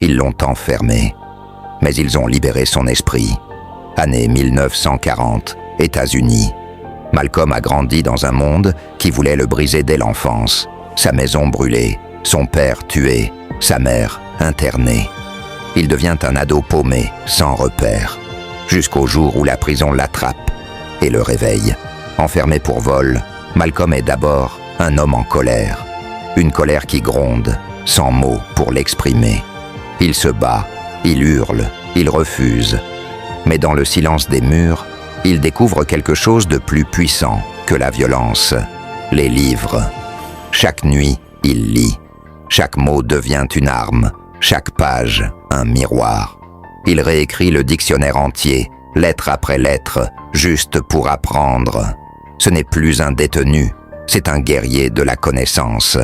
Ils l'ont enfermé. Mais ils ont libéré son esprit. Année 1940, États-Unis. Malcolm a grandi dans un monde qui voulait le briser dès l'enfance. Sa maison brûlée, son père tué, sa mère internée. Il devient un ado paumé, sans repère, jusqu'au jour où la prison l'attrape et le réveille. Enfermé pour vol, Malcolm est d'abord un homme en colère. Une colère qui gronde, sans mots pour l'exprimer. Il se bat, il hurle, il refuse. Mais dans le silence des murs, il découvre quelque chose de plus puissant que la violence, les livres. Chaque nuit, il lit. Chaque mot devient une arme, chaque page un miroir. Il réécrit le dictionnaire entier, lettre après lettre, juste pour apprendre. Ce n'est plus un détenu, c'est un guerrier de la connaissance.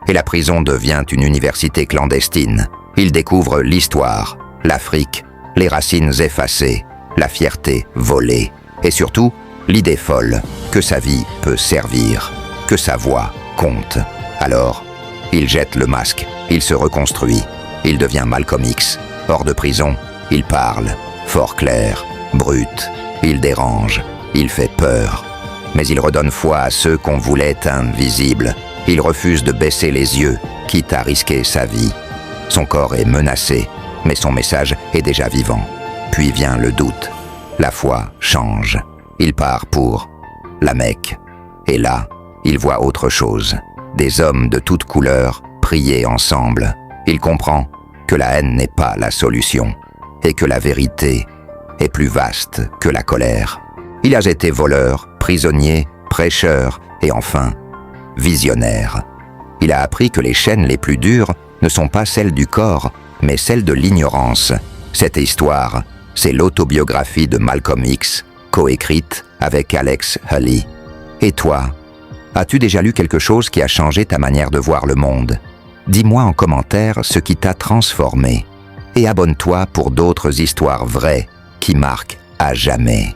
Et la prison devient une université clandestine. Il découvre l'histoire, l'Afrique, les racines effacées, la fierté volée, et surtout, l'idée folle que sa vie peut servir, que sa voix compte. Alors, il jette le masque, il se reconstruit, il devient Malcolm X. Hors de prison, il parle, fort clair, brut, il dérange, il fait peur. Mais il redonne foi à ceux qu'on voulait invisibles. Il refuse de baisser les yeux, quitte à risquer sa vie. Son corps est menacé, mais son message est déjà vivant. Puis vient le doute. La foi change. Il part pour la Mecque. Et là, il voit autre chose. Des hommes de toutes couleurs prier ensemble. Il comprend que la haine n'est pas la solution et que la vérité est plus vaste que la colère. Il a été voleur, prisonnier, prêcheur et enfin, visionnaire. Il a appris que les chaînes les plus dures ne sont pas celles du corps, mais celles de l'ignorance. Cette histoire, c'est l'autobiographie de Malcolm X, coécrite avec Alex Haley. Et toi, as-tu déjà lu quelque chose qui a changé ta manière de voir le monde? Dis-moi en commentaire ce qui t'a transformé. Et abonne-toi pour d'autres histoires vraies qui marquent à jamais.